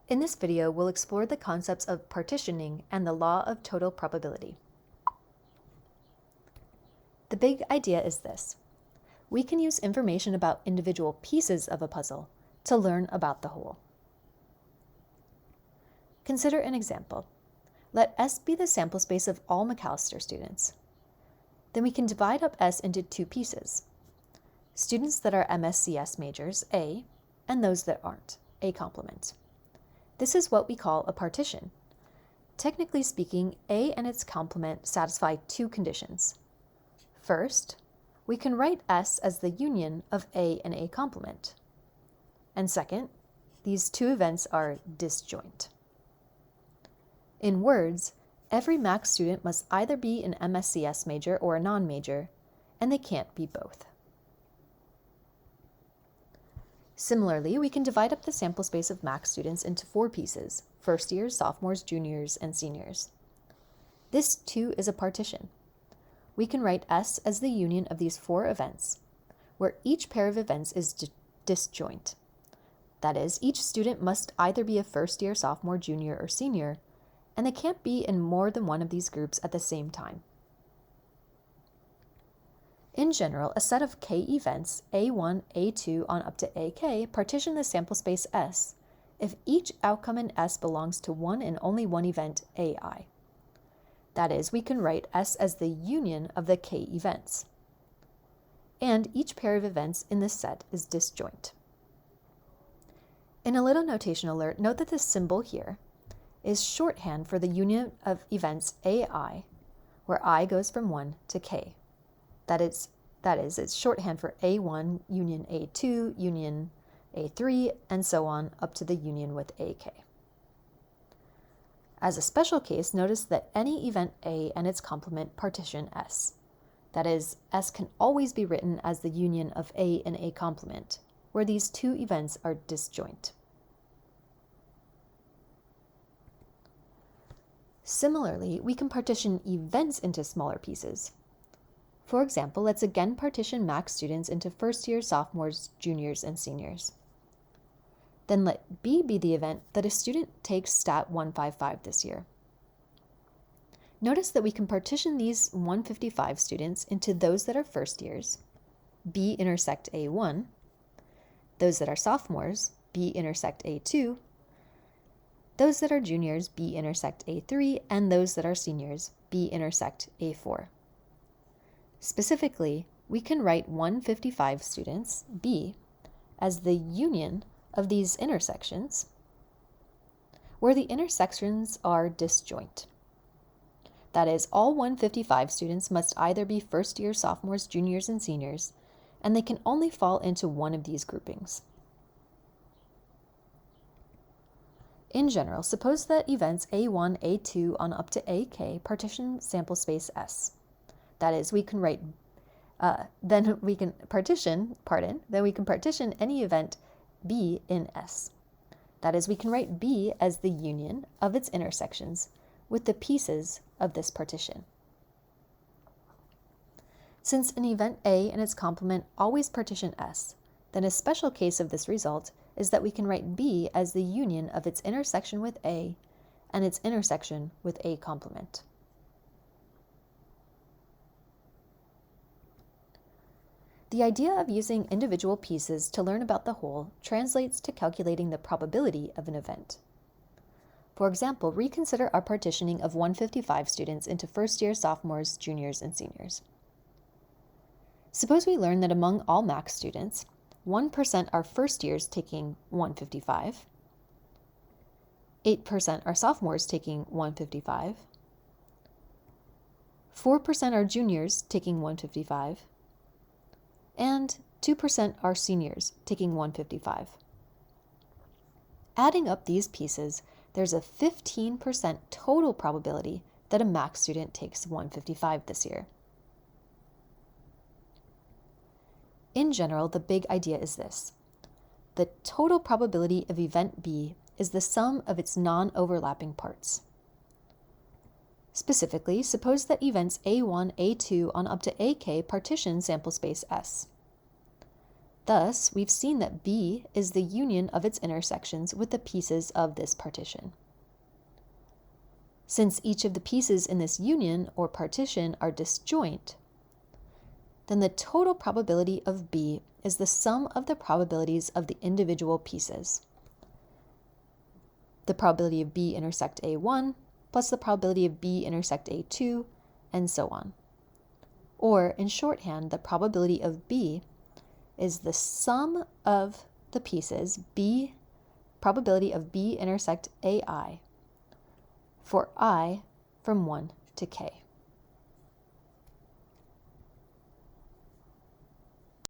In this video, we'll explore the concepts of partitioning and the law of total probability. The big idea is this. We can use information about individual pieces of a puzzle to learn about the whole. Consider an example. Let S be the sample space of all McAllister students. Then we can divide up S into two pieces. Students that are MSCS majors, A, and those that aren't, A complement. This is what we call a partition. Technically speaking, A and its complement satisfy two conditions. First, we can write S as the union of A and A complement. And second, these two events are disjoint. In words, every Max student must either be an MSCS major or a non-major, and they can't be both. Similarly, we can divide up the sample space of Max students into four pieces: first years, sophomores, juniors, and seniors. This too is a partition. We can write S as the union of these four events, where each pair of events is disjoint. That is, each student must either be a first year, sophomore, junior, or senior, and they can't be in more than one of these groups at the same time. In general, a set of K events, A1, A2 on up to AK, partition the sample space S if each outcome in S belongs to one and only one event, AI. That is, we can write S as the union of the K events. And each pair of events in this set is disjoint. In a little notation alert, note that this symbol here is shorthand for the union of events AI, where I goes from 1 to K. That is, it's shorthand for A1, union A2, union A3, and so on up to the union with AK. As a special case, notice that any event A and its complement partition S. That is, S can always be written as the union of A and A complement, where these two events are disjoint. Similarly, we can partition events into smaller pieces. For example, let's again partition Max students into first year, sophomores, juniors, and seniors. Then let B be the event that a student takes Stat 155 this year. Notice that we can partition these 155 students into those that are first years, B intersect A1, those that are sophomores, B intersect A2, those that are juniors, B intersect A3, and those that are seniors, B intersect A4. Specifically, we can write 155 students, B, as the union of these intersections, where the intersections are disjoint. That is, all 155 students must either be first year, sophomores, juniors, and seniors, and they can only fall into one of these groupings. In general, suppose that events A1, A2 on up to AK partition sample space S. That is, we can write, then we can partition any event B in S. That is, we can write B as the union of its intersections with the pieces of this partition. Since an event A and its complement always partition S, then a special case of this result is that we can write B as the union of its intersection with A and its intersection with A complement. The idea of using individual pieces to learn about the whole translates to calculating the probability of an event. For example, reconsider our partitioning of 155 students into first year, sophomores, juniors, and seniors. Suppose we learn that among all Max students, 1% are first years taking 155, 8% are sophomores taking 155, 4% are juniors taking 155, and 2% are seniors taking 155. Adding up these pieces, there's a 15% total probability that a Max student takes 155 this year. In general, the big idea is this. The total probability of event B is the sum of its non-overlapping parts. Specifically, suppose that events A1, A2 on up to AK partition sample space S. Thus, we've seen that B is the union of its intersections with the pieces of this partition. Since each of the pieces in this union or partition are disjoint, then the total probability of B is the sum of the probabilities of the individual pieces. The probability of B intersect A1 plus the probability of B intersect A2, and so on. Or, in shorthand, the probability of B is the sum of the pieces probability of B intersect AI for I from 1 to k.